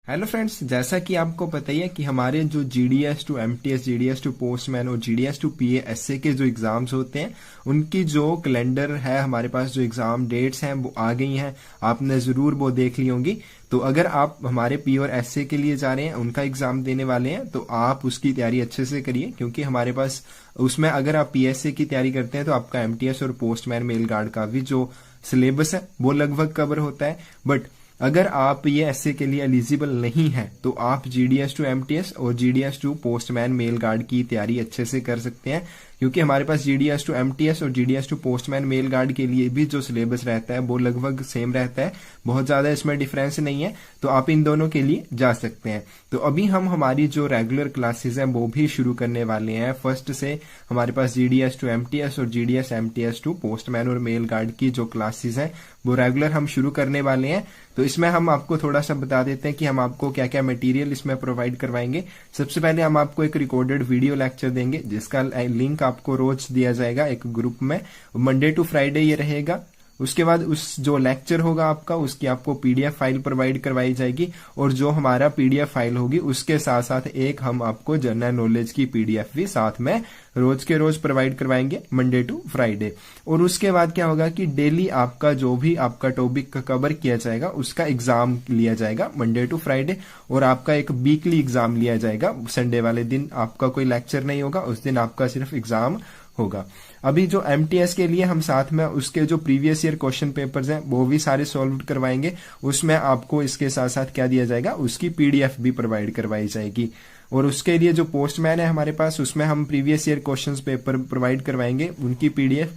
Hello friends, जैसा कि आपको पता ही है कि हमारे जो GDS to MTS, GDS to postman और जीडीएस टू पीए एसए के जो एग्जाम्स होते हैं उनकी जो कैलेंडर है, हमारे पास जो एग्जाम डेट्स हैं वो आ गई हैं। आपने जरूर वो देख ली होंगी। तो अगर आप हमारे पी और एसए के लिए जा रहे हैं, उनका एग्जाम देने वाले हैं, तो आप उसकी तैयारी अच्छे से करिए, क्योंकि हमारे पास उसमें अगर आप पीएसए की तैयारी करते हैं तो आपका एमटीएस और पोस्टमैन मेल गार्ड का भी जो सिलेबस है वो लगभग कवर होता है। बट अगर आप ये एसए के लिए एलिजिबल नहीं है तो आप जीडीएस टू एमटीएस और GDS to postman mail guard की तैयारी अच्छे से कर सकते हैं, क्योंकि हमारे पास जीडीएस टू एमटीएस और GDS to postman mail guard के लिए भी जो सिलेबस रहता है वो लगभग सेम रहता है, बहुत ज्यादा इसमें डिफरेंस नहीं है। तो आप इन दोनों के लिए जा सकते हैं। तो अभी हम हमारी जो रेगुलर क्लासेस हैं वो भी शुरू करने वाले हैं। फर्स्ट से हमारे पास जीडीएस टू एमटीएस और जीडीएस एमटीएस टू पोस्टमैन और मेल गार्ड की जो क्लासेस हैं वो रेगुलर हम शुरू करने वाले हैं। तो इसमें हम आपको थोड़ा सा बता देते हैं कि हम आपको क्या क्या मटेरियल इसमें प्रोवाइड करवाएंगे। सबसे पहले हम आपको एक रिकॉर्डेड वीडियो लेक्चर देंगे, जिसका लिंक आपको रोज दिया जाएगा एक ग्रुप में। मंडे टू फ्राइडे ये रहेगा। उसके बाद उस जो लेक्चर होगा आपका, उसकी आपको पीडीएफ फाइल प्रोवाइड करवाई जाएगी, और जो हमारा पीडीएफ फाइल होगी उसके साथ साथ एक हम आपको जनरल नॉलेज की पीडीएफ भी साथ में रोज के रोज प्रोवाइड करवाएंगे, मंडे टू फ्राइडे। और उसके बाद क्या होगा कि डेली आपका जो भी आपका टॉपिक कवर किया जाएगा उसका एग्जाम लिया जाएगा मंडे टू फ्राइडे, और आपका एक वीकली एग्जाम लिया जाएगा। संडे वाले दिन आपका कोई लेक्चर नहीं होगा, उस दिन आपका सिर्फ एग्जाम होगा। अभी जो एमटीएस के लिए हम साथ में उसके जो प्रीवियस ईयर क्वेश्चन पेपर्स हैं वो भी सारे सॉल्व करवाएंगे। उसमें आपको इसके साथ साथ क्या दिया जाएगा, उसकी पीडीएफ भी प्रोवाइड करवाई जाएगी। और उसके लिए जो पोस्टमैन है हमारे पास, उसमें हम previous year questions paper provide करवाएंगे, उनकी पीडीएफ।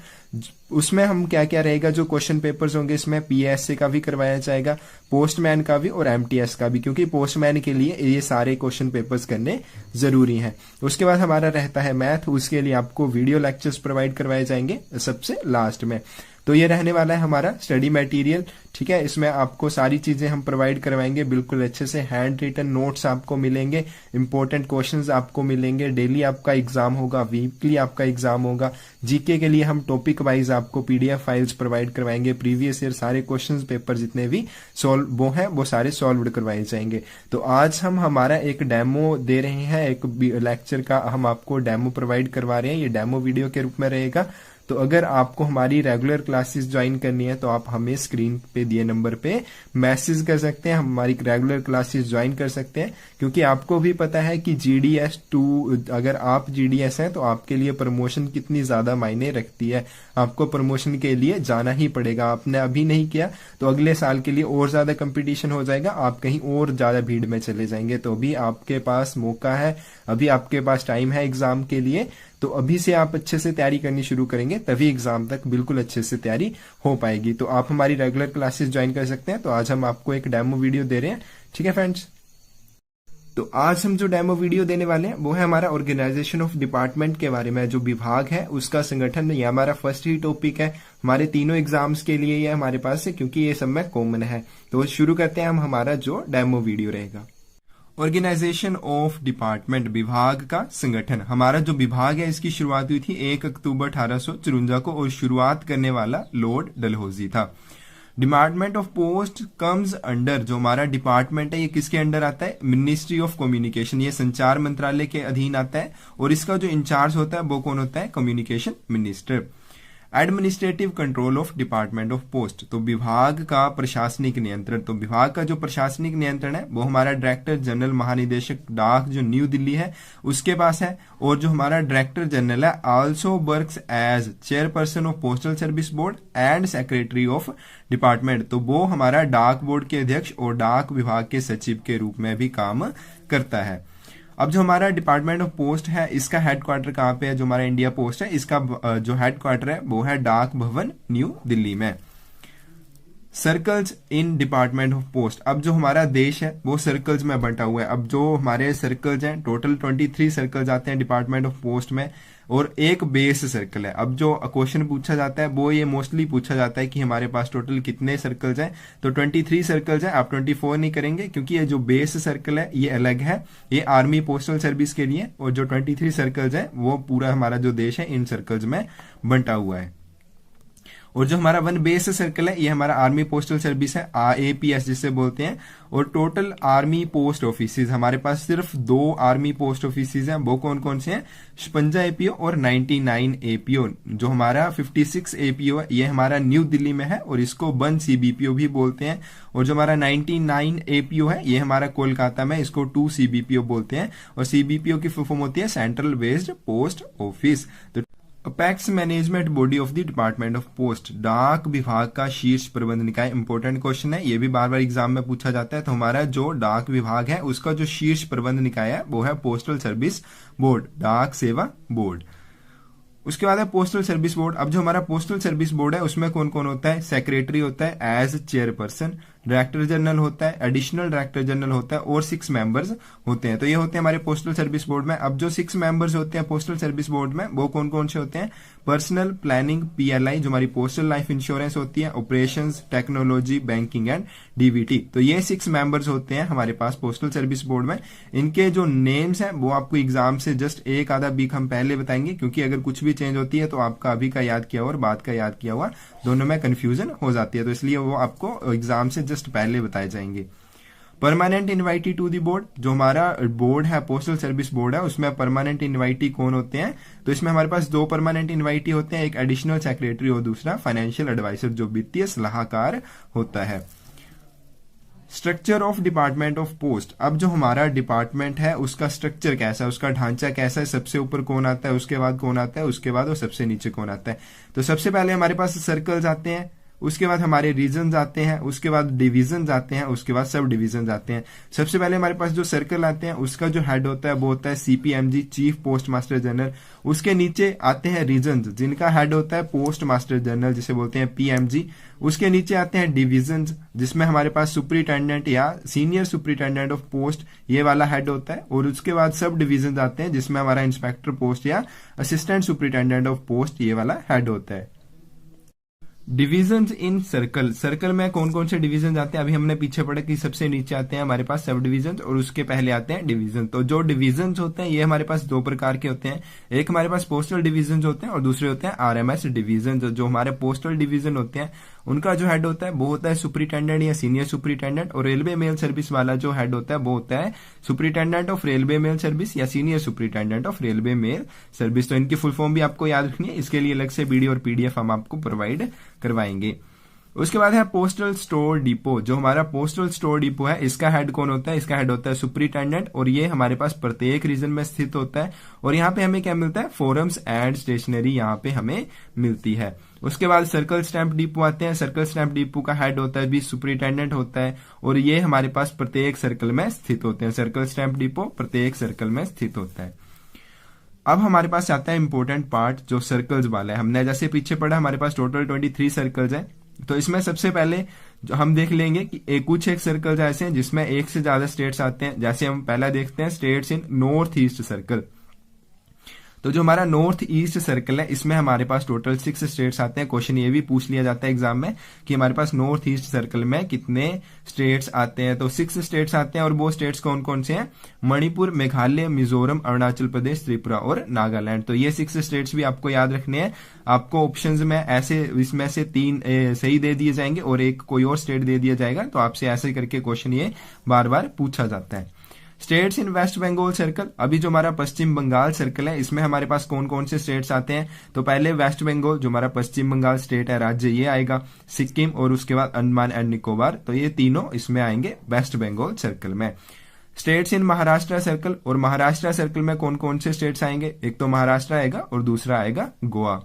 उसमें हम क्या क्या रहेगा, जो क्वेश्चन पेपर्स होंगे इसमें पीएसए का भी करवाया जाएगा, पोस्टमैन का भी और एमटीएस का भी, क्योंकि पोस्टमैन के लिए ये सारे क्वेश्चन पेपर्स करने जरूरी हैं। उसके बाद हमारा रहता है मैथ, उसके लिए आपको वीडियो लेक्चर्स प्रोवाइड करवाए जाएंगे सबसे लास्ट में। तो ये रहने वाला है हमारा स्टडी मटेरियल, ठीक है। इसमें आपको सारी चीजें हम प्रोवाइड करवाएंगे बिल्कुल अच्छे से। हैंड रिटन नोट्स आपको मिलेंगे, इंपॉर्टेंट क्वेश्चंस आपको मिलेंगे, डेली आपका एग्जाम होगा, वीकली आपका एग्जाम होगा। जीके के लिए हम टॉपिक वाइज आपको पीडीएफ फाइल्स प्रोवाइड करवाएंगे, प्रीवियस ईयर सारे क्वेश्चंस पेपर जितने भी वो हैं वो सारे सॉल्व करवाए जाएंगे। तो आज हम हमारा एक डेमो दे रहे हैं, एक लेक्चर का हम आपको डेमो प्रोवाइड करवा रहे हैं, ये डेमो वीडियो के रूप में रहेगा। तो अगर आपको हमारी रेगुलर क्लासेस ज्वाइन करनी है तो आप हमें स्क्रीन पे दिए नंबर पे मैसेज कर सकते हैं, हम हमारी रेगुलर क्लासेस ज्वाइन कर सकते हैं। क्योंकि आपको भी पता है कि जीडीएस टू, अगर आप जीडीएस हैं तो आपके लिए प्रमोशन कितनी ज्यादा मायने रखती है। आपको प्रमोशन के लिए जाना ही पड़ेगा, आपने अभी नहीं किया तो अगले साल के लिए और ज्यादा कंपटीशन हो जाएगा, आप कहीं और ज्यादा भीड़ में चले जाएंगे। तो अभी आपके पास मौका है, अभी आपके पास टाइम है एग्जाम के लिए। तो अभी से आप अच्छे से तैयारी करनी शुरू करेंगे तभी एग्जाम तक बिल्कुल अच्छे से तैयारी हो पाएगी। तो आप हमारी रेगुलर क्लासेस ज्वाइन कर सकते हैं। तो आज हम आपको एक डेमो वीडियो दे रहे हैं, ठीक है फ्रेंड्स। तो आज हम जो डेमो वीडियो देने वाले हैं वो है हमारा ऑर्गेनाइजेशन ऑफ डिपार्टमेंट के बारे में। जो विभाग है उसका संगठन, ये हमारा फर्स्ट ही टॉपिक है हमारे तीनों एग्जाम्स के लिए, ये हमारे पास है क्योंकि ये सब में कॉमन है। तो शुरू करते हैं हम हमारा जो डेमो वीडियो रहेगा। ऑर्गेनाइजेशन ऑफ डिपार्टमेंट, विभाग का संगठन। हमारा जो विभाग है इसकी शुरुआत हुई थी 1 अक्टूबर 1854 को, और शुरुआत करने वाला लॉर्ड डलहौजी था। Department of post comes under, जो हमारा डिपार्टमेंट है ये किसके अंडर आता है, मिनिस्ट्री ऑफ कम्युनिकेशन, ये संचार मंत्रालय के अधीन आता है। और इसका जो इंचार्ज होता है वो कौन होता है, communication minister. Administrative control of department of post, तो विभाग का प्रशासनिक नियंत्रण। तो विभाग का जो प्रशासनिक नियंत्रण है वो हमारा डायरेक्टर जनरल महानिदेशक डाक जो न्यू दिल्ली है उसके पास है। और जो हमारा डायरेक्टर जनरल है also works as chairperson of postal service board and secretary of department, तो वो हमारा डाक बोर्ड के अध्यक्ष और डाक विभाग के सचिव के रूप में भी काम करता है। अब जो हमारा डिपार्टमेंट ऑफ पोस्ट है इसका हेडक्वार्टर कहाँ पे है, जो हमारा इंडिया पोस्ट है इसका जो हेडक्वार्टर है वो है डाक भवन न्यू दिल्ली में। Circles in department of post, अब जो हमारा देश है वो सर्कल्स में बंटा हुआ है। अब जो हमारे सर्कल्स हैं टोटल 23 सर्कल्स आते हैं डिपार्टमेंट ऑफ पोस्ट में, और एक बेस सर्कल है। अब जो क्वेश्चन पूछा जाता है वो ये मोस्टली पूछा जाता है कि हमारे पास टोटल कितने सर्कल्स हैं, तो 23 सर्कल्स हैं। आप 24 नहीं करेंगे क्योंकि ये जो बेस सर्कल है ये अलग है, ये आर्मी पोस्टल सर्विस के लिए, और जो 23 सर्कल्स हैं वो पूरा हमारा जो देश है इन सर्कल्स में बंटा हुआ है। और जो हमारा वन बेस सर्कल है ये हमारा आर्मी पोस्टल सर्विस है, APS जिसे बोलते हैं। और टोटल आर्मी पोस्ट ऑफिसेज हमारे पास सिर्फ 2 आर्मी पोस्ट ऑफिसेज हैं, वो कौन कौन से हैं? 56 APO और 99 APO। जो हमारा 56 APO है ये हमारा न्यू दिल्ली में है और इसको 1 CBPO भी बोलते हैं। और जो हमारा 99 APO है ये हमारा कोलकाता में, इसको 2 CBPO बोलते हैं। और CBPO की फुल फॉर्म होती है सेंट्रल बेस्ड पोस्ट ऑफिस। तो apex management body of the department of post, डाक विभाग का शीर्ष प्रबंध निकाय। इंपॉर्टेंट क्वेश्चन है, ये भी बार बार एग्जाम में पूछा जाता है। तो हमारा जो डाक विभाग है उसका जो शीर्ष प्रबंध निकाय है वो है पोस्टल सर्विस बोर्ड, डाक सेवा बोर्ड। उसके बाद है पोस्टल सर्विस बोर्ड। अब जो हमारा पोस्टल सर्विस बोर्ड है उसमें कौन कौन होता है? सेक्रेटरी होता है एज चेयरपर्सन, डायरेक्टर जनरल होता है, एडिशनल डायरेक्टर जनरल होता है और 6 मेंबर्स होते हैं। तो ये होते हैं हमारे पोस्टल सर्विस बोर्ड में। अब जो 6 मेंबर्स होते हैं पोस्टल सर्विस बोर्ड में वो कौन कौन से होते हैं? पर्सनल प्लानिंग PLI जो हमारी पोस्टल लाइफ इंश्योरेंस होती है, operations, technology, banking and DBT। तो ये 6 मेंबर्स होते हैं हमारे पास पोस्टल सर्विस बोर्ड में। इनके जो नेम्स हैं वो आपको एग्जाम से जस्ट एक आधा वीक हम पहले बताएंगे, क्योंकि अगर कुछ भी चेंज होती है तो आपका अभी का याद किया हुआ और बाद का याद किया हुआ दोनों में कंफ्यूजन हो जाती है। तो इसलिए वो आपको एग्जाम से जस्ट पहले बताए जाएंगे। Permanent invitee to the board, जो हमारा बोर्ड है पोस्टल सर्विस बोर्ड है उसमें परमानेंट इनवाइटी कौन होते हैं? तो इसमें हमारे पास 2 परमानेंट इनवाइटी होते हैं, एक एडिशनल सेक्रेटरी और दूसरा फाइनेंशियल एडवाइजर जो वित्तीय सलाहकार होता है। Structure of department of post, अब जो हमारा डिपार्टमेंट है उसका स्ट्रक्चर कैसा है, उसका ढांचा कैसा है, सबसे ऊपर कौन आता है, उसके बाद कौन आता है, उसके बाद और सबसे नीचे कौन आता है। तो सबसे पहले हमारे पास सर्कल्स आते हैं, उसके बाद हमारे रीजन आते हैं, उसके बाद डिवीजन आते हैं, उसके बाद सब डिवीजन आते हैं। सबसे पहले हमारे पास जो सर्कल आते हैं उसका जो हेड होता है वो होता है CPMG, chief post master general. उसके नीचे आते हैं रीजन जिनका हेड होता है पोस्ट मास्टर जनरल जिसे बोलते हैं PMG। उसके नीचे आते हैं डिवीजन जिसमें हमारे पास सुपरिटेंडेंट या सीनियर सुपरिटेंडेंट ऑफ पोस्ट ये वाला हेड होता है। और उसके बाद सब डिवीजन आते हैं जिसमें हमारा इंस्पेक्टर पोस्ट या असिस्टेंट सुपरिटेंडेंट ऑफ पोस्ट ये वाला हेड होता है। डिविजन्स इन सर्कल, सर्कल में कौन कौन से डिवीजन आते हैं? अभी हमने पीछे पढ़ा कि सबसे नीचे आते हैं हमारे पास सब डिवीजन और उसके पहले आते हैं डिवीजन। तो जो डिवीजन होते हैं ये हमारे पास 2 प्रकार के होते हैं, एक हमारे पास पोस्टल डिवीजन होते हैं और दूसरे होते हैं RMS डिवीजन। जो हमारे पोस्टल डिवीजन होते हैं उनका जो हेड होता है वो होता है सुपरिटेंडेंट या सीनियर सुपरिटेंडेंट। और रेलवे मेल सर्विस वाला जो हेड होता है वो होता है superintendent of railway mail service या senior superintendent of railway mail service. तो इनकी फुल फॉर्म भी आपको याद रखनी है, इसके लिए अलग से वीडियो और PDF हम आपको प्रोवाइड करवाएंगे। उसके बाद है पोस्टल स्टोर डिपो, जो हमारा पोस्टल स्टोर डिपो है इसका हेड कौन होता है? इसका हेड होता है सुपरिटेंडेंट और ये हमारे पास प्रत्येक रीजन में स्थित होता है। और यहाँ पे हमें क्या मिलता है? फॉरम्स एंड स्टेशनरी यहाँ पे हमें मिलती है। उसके बाद सर्कल स्टैंप डिपो आते हैं, सर्कल स्टैंप डिपो का हेड होता है भी सुपरिटेंडेंट होता है और ये हमारे पास प्रत्येक सर्कल में स्थित होते हैं। सर्कल स्टैंप डिपो प्रत्येक सर्कल में स्थित होता है। अब हमारे पास आता है इंपॉर्टेंट पार्ट जो सर्कल्स वाला है। हमने जैसे पीछे पढ़ा हमारे पास टोटल 23 सर्कल्स हैं। तो इसमें सबसे पहले जो हम देख लेंगे कि कुछ एक सर्कल्स ऐसे हैं जिसमें एक से ज्यादा स्टेट्स आते हैं। जैसे हम पहला देखते हैं states in north east circle. तो जो हमारा नॉर्थ ईस्ट सर्कल है इसमें हमारे पास टोटल 6 स्टेट्स आते हैं। क्वेश्चन ये भी पूछ लिया जाता है एग्जाम में कि हमारे पास नॉर्थ ईस्ट सर्कल में कितने स्टेट्स आते हैं। तो 6 स्टेट्स आते हैं और वो स्टेट्स कौन कौन से हैं? मणिपुर, मेघालय, मिजोरम, अरुणाचल प्रदेश, त्रिपुरा और नागालैंड। तो ये 6 स्टेट्स भी आपको याद रखने हैं। आपको ऑप्शंस में ऐसे इसमें से 3 सही दे दिए जाएंगे और एक कोई और स्टेट दे दिया जाएगा। तो आपसे ऐसे करके क्वेश्चन ये बार बार पूछा जाता है। States in West Bengal circle, अभी जो हमारा पश्चिम बंगाल सर्कल है इसमें हमारे पास कौन कौन से स्टेट्स आते हैं? तो पहले वेस्ट बंगाल जो हमारा पश्चिम बंगाल स्टेट है राज्य ये आएगा, सिक्किम और उसके बाद अंडमान एंड निकोबार। तो ये तीनों इसमें आएंगे वेस्ट बंगाल सर्कल में। स्टेट्स इन महाराष्ट्र सर्कल, और महाराष्ट्र सर्कल में कौन कौन से स्टेट्स आएंगे? एक तो महाराष्ट्र आएगा और दूसरा आएगा गोवा।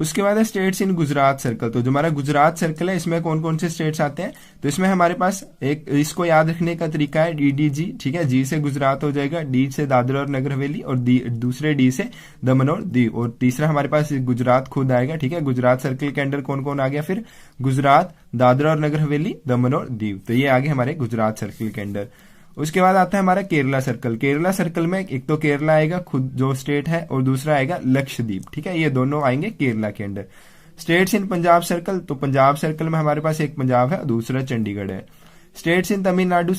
उसके बाद है स्टेट्स इन गुजरात सर्कल। तो जो हमारा गुजरात सर्कल है इसमें कौन कौन से स्टेट्स आते हैं? तो इसमें हमारे पास एक इसको याद रखने का तरीका है DDG, ठीक है। G से गुजरात हो जाएगा, D से दादरा और नगर हवेली और दूसरे D से दमन और दीव, और तीसरा हमारे पास गुजरात खुद आएगा, ठीक है। गुजरात सर्कल के अंडर कौन कौन आ गया फिर? गुजरात, दादरा और नगर हवेली, दमन और दीव। तो ये आगे हमारे गुजरात सर्कल के अंडर। उसके बाद आता है हमारा केरला सर्कल। केरला सर्कल में एक तो केरला आएगा खुद जो स्टेट है और दूसरा आएगा लक्षद्वीप, ठीक है। ये दोनों आएंगे केरला के under. States in Punjab circle, तो पंजाब सर्कल में हमारे पास एक पंजाब है और दूसरा चंडीगढ़ है। स्टेट्स इन तमिलनाडु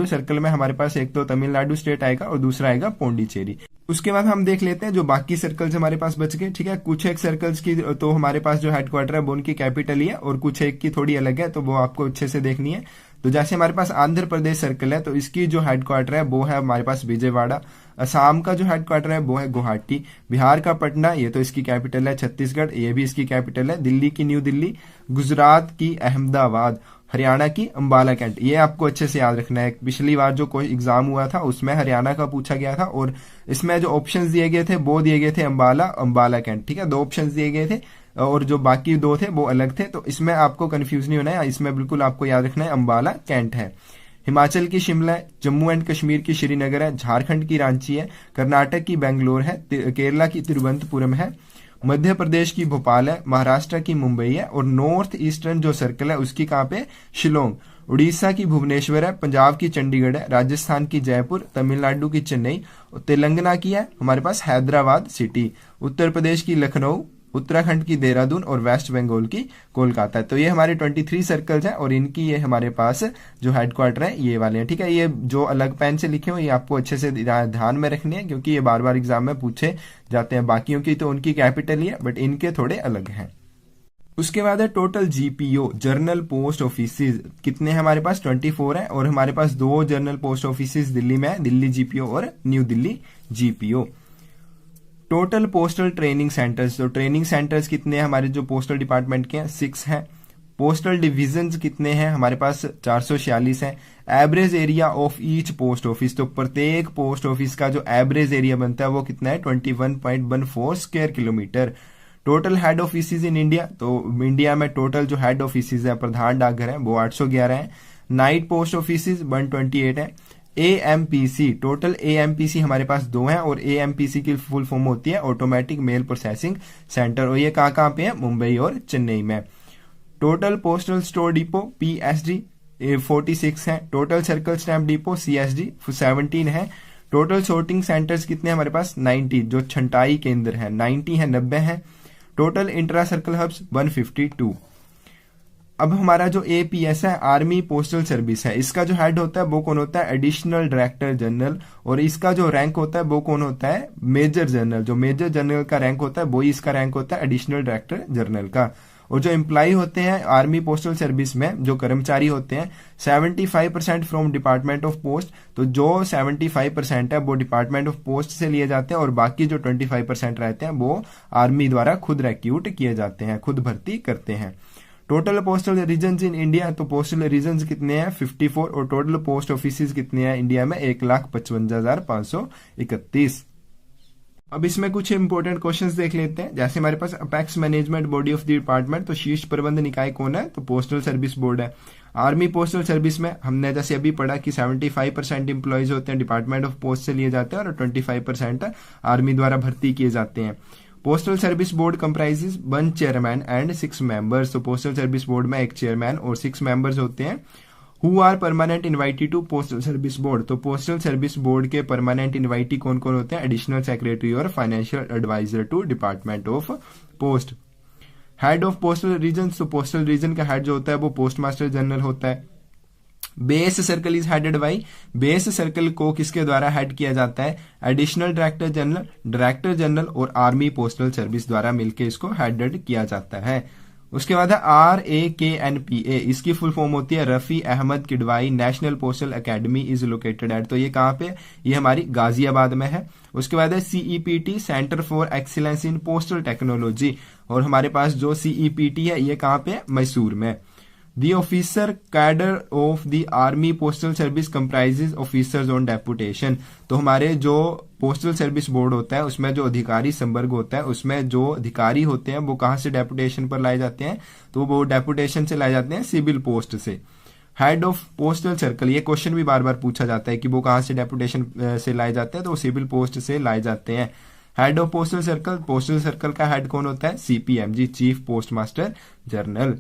सर्कल में हमारे पास एक तो तमिलनाडु स्टेट आएगा और दूसरा आएगा पौंडीचेरी। उसके बाद हम देख लेते हैं जो बाकी सर्कल्स हमारे पास बच गए, ठीक है। कुछ एक सर्कल्स की तो हमारे पास जो हेडक्वार्टर है वो उनकी कैपिटल ही है और कुछ एक की थोड़ी अलग है, तो वो आपको अच्छे से देखनी है। तो जैसे हमारे पास आंध्र प्रदेश सर्कल है तो इसकी जो हेडक्वार्टर है वो है हमारे पास विजयवाड़ा। असम का जो हेडक्वार्टर है वो है गुवाहाटी। बिहार का पटना, ये तो इसकी कैपिटल है। छत्तीसगढ़, ये भी इसकी कैपिटल है। दिल्ली की न्यू दिल्ली। गुजरात की अहमदाबाद। हरियाणा की अंबाला कैंट। ये आपको अच्छे से याद रखना है। पिछली बार जो कोई एग्जाम हुआ था उसमें हरियाणा का पूछा गया था और इसमें जो ऑप्शंस दिए गए थे वो दिए गए थे अंबाला कैंट, ठीक है। 2 ऑप्शंस दिए गए थे और जो बाकी 2 थे वो अलग थे, तो इसमें आपको कंफ्यूज नहीं होना है। इसमें बिल्कुल आपको याद रखना है अंबाला कैंट है। हिमाचल की शिमला है। जम्मू एंड कश्मीर की श्रीनगर है। झारखंड की रांची है। कर्नाटक की बेंगलोर है। केरला की तिरुवनंतपुरम है। मध्य प्रदेश की भोपाल है। महाराष्ट्र की मुंबई है। और नॉर्थ ईस्टर्न जो सर्कल है उसकी कहाँ पे, शिलोंग। उड़ीसा की भुवनेश्वर है। पंजाब की चंडीगढ़ है। राजस्थान की जयपुर। तमिलनाडु की चेन्नई। तेलंगाना की है हमारे पास हैदराबाद सिटी। उत्तर प्रदेश की लखनऊ। उत्तराखंड की देहरादून और वेस्ट बंगाल की कोलकाता। तो ये हमारे 23 सर्कल्स हैं और इनकी ये हमारे पास जो हेडक्वार्टर है ये वाले हैं, ठीक है। ये जो अलग पेन से लिखे हो ये आपको अच्छे से ध्यान में रखने हैं क्योंकि ये बार बार एग्जाम में पूछे जाते हैं। बाकियों की तो उनकी कैपिटल ही है बट इनके थोड़े अलग हैं। उसके बाद है total GPO, journal post offices कितने हैं हमारे पास, 24 है। और हमारे पास 2 जर्नल पोस्ट ऑफिसेज दिल्ली में है, दिल्ली जीपीओ और new Delhi GPO. Total postal training centres, तो ट्रेनिंग सेंटर्स कितने हैं हमारे जो पोस्टल डिपार्टमेंट के हैं, 6 हैं। पोस्टल डिविजन्स कितने हैं हमारे पास, 446 है। Average area of each post office, तो प्रत्येक पोस्ट ऑफिस का जो एवरेज एरिया बनता है वो कितना है, 21.14 square kilometre. Total head offices इन इंडिया, तो इंडिया में टोटल जो हेड ऑफिसेज है प्रधान डाकघर है वो 811 है। नाइट पोस्ट ऑफिसेज 128 है। एएमपीसी, टोटल एएमपीसी हमारे पास 2 हैं और एएमपीसी की फुल फॉर्म होती है ऑटोमेटिक मेल प्रोसेसिंग सेंटर और ये कहाँ पे है, मुंबई और चेन्नई में। Total postal store depot PSD 46 है। Total circle stamp depot CSD 17 है। टोटल सॉर्टिंग सेंटर्स कितने हमारे पास, 90, जो छंटाई केंद्र है 90 है, 90 है। Total intra circle hubs 152। अब हमारा जो एपीएस है आर्मी पोस्टल सर्विस है, इसका जो हेड होता है वो कौन होता है, एडिशनल डायरेक्टर जनरल। और इसका जो रैंक होता है वो कौन होता है, मेजर जनरल। जो मेजर जनरल का रैंक होता है वही इसका रैंक होता है एडिशनल डायरेक्टर जनरल का। और जो एम्प्लॉय होते हैं आर्मी पोस्टल सर्विस में, जो कर्मचारी होते हैं 75% फ्रॉम डिपार्टमेंट ऑफ पोस्ट, तो जो 75% है वो डिपार्टमेंट ऑफ पोस्ट से लिए जाते हैं और बाकी जो 25% रहते हैं वो आर्मी द्वारा खुद रिक्रूट किए जाते हैं, खुद भर्ती करते हैं। Total postal region in India, तो पोस्टल रीजन कितने हैं, 54। और टोटल पोस्ट ऑफिस कितने हैं इंडिया में, 1,55,531। अब इसमें कुछ इंपॉर्टेंट क्वेश्चंस देख लेते हैं। जैसे हमारे पास apex management body of the department, तो शीर्ष प्रबंध निकाय कौन है, तो पोस्टल सर्विस बोर्ड है। आर्मी पोस्टल सर्विस में हमने जैसे अभी पढ़ा कि 75% इंप्लॉयज होते हैं डिपार्टमेंट ऑफ पोस्ट से लिए जाते हैं और 25% आर्मी द्वारा भर्ती किए जाते हैं। Postal service board comprises 1 chairman and 6 members, तो पोस्टल सर्विस बोर्ड में 1 चेयरमैन और 6 मेंबर्स होते हैं। Who are permanent invitee to postal service board, तो पोस्टल सर्विस बोर्ड के परमानेंट इनवाइटी कौन कौन होते हैं, एडिशनल सेक्रेटरी और financial adviser to department of post. Head of postal region, तो पोस्टल रीजन का हेड जो होता है वो पोस्ट मास्टर जनरल होता है। Base circle is headed by, base circle को किसके द्वारा हेड किया जाता है, additional director general, director general और आर्मी पोस्टल सर्विस द्वारा मिलकर इसको हेडेड किया जाता है। उसके बाद है RAKNPA, इसकी फुल फॉर्म होती है Rafi Ahmed Kidwai national postal academy is located at, तो ये कहाँ पे, ये हमारी गाजियाबाद में है। उसके बाद है CEPT centre for excellence in postal technology, और हमारे पास जो CEPT है ये कहाँ पे, मैसूर में। The officer cadre of the Army Postal Service comprises officers on deputation, तो हमारे जो पोस्टल सर्विस बोर्ड होता है उसमें जो अधिकारी संवर्ग होता है उसमें जो अधिकारी होते हैं वो कहाँ से डेपुटेशन पर लाए जाते हैं, तो वो डेपुटेशन से लाए जाते हैं सिविल पोस्ट से। हेड ऑफ पोस्टल सर्कल, ये क्वेश्चन भी बार बार पूछा जाता है कि वो कहाँ से डेपुटेशन से लाए जाते हैं, तो वो सिविल पोस्ट से लाए जाते हैं। Head of postal circle, postal circle का हेड कौन होता है, CPMG chief post master general.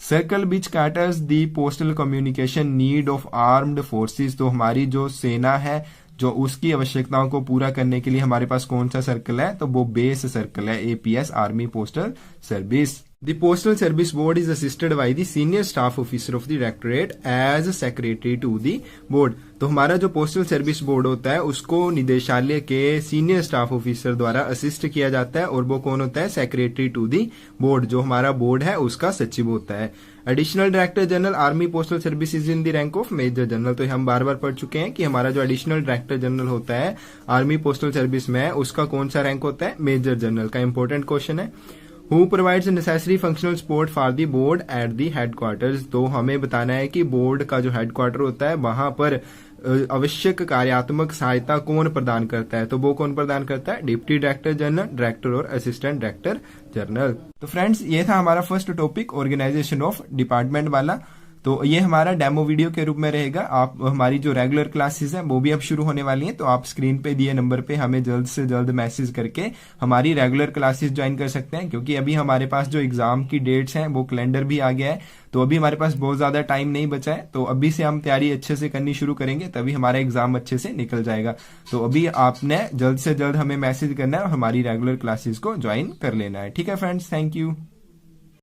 Circle which caters the postal communication need of armed forces, तो हमारी जो सेना है जो उसकी आवश्यकताओं को पूरा करने के लिए हमारे पास कौन सा सर्कल है, तो वो बेस सर्कल है APS army postal service. The Postal Service Board is assisted by the senior staff officer of the Directorate as secretary to the board. तो हमारा जो पोस्टल सर्विस बोर्ड होता है उसको निदेशालय के सीनियर स्टाफ ऑफिसर द्वारा असिस्ट किया जाता है, और वो कौन होता है? सेक्रेटरी टू दी बोर्ड, जो हमारा बोर्ड है उसका सचिव होता है। Additional director general army postal service is in the rank of major general. तो हम बार बार पढ़ चुके हैं कि हमारा जो एडिशनल डायरेक्टर जनरल होता है आर्मी पोस्टल सर्विस में, उसका कौन सा रैंक होता है? मेजर जनरल का। इंपॉर्टेंट क्वेश्चन है। Who provides necessary functional support for the board at the headquarters? तो हमें बताना है कि बोर्ड का जो हेडक्वार्टर होता है वहां पर आवश्यक कार्यात्मक सहायता कौन प्रदान करता है? तो वो कौन प्रदान करता है? डिप्टी डायरेक्टर जनरल, डायरेक्टर और असिस्टेंट डायरेक्टर जनरल। तो फ्रेंड्स, ये था हमारा first topic organisation of department वाला। तो ये हमारा डेमो वीडियो के रूप में रहेगा। आप हमारी जो रेगुलर क्लासेस हैं वो भी अब शुरू होने वाली हैं, तो आप स्क्रीन पे दिए नंबर पे हमें जल्द से जल्द मैसेज करके हमारी रेगुलर क्लासेस ज्वाइन कर सकते हैं, क्योंकि अभी हमारे पास जो एग्जाम की डेट्स हैं वो कैलेंडर भी आ गया है, तो अभी हमारे पास बहुत ज्यादा टाइम नहीं बचा है। तो अभी से हम तैयारी अच्छे से करनी शुरू करेंगे, तभी हमारा एग्जाम अच्छे से निकल जाएगा। तो अभी आपने जल्द से जल्द हमें मैसेज करना है और हमारी रेगुलर क्लासेस को ज्वाइन कर लेना है। ठीक है फ्रेंड्स, थैंक यू।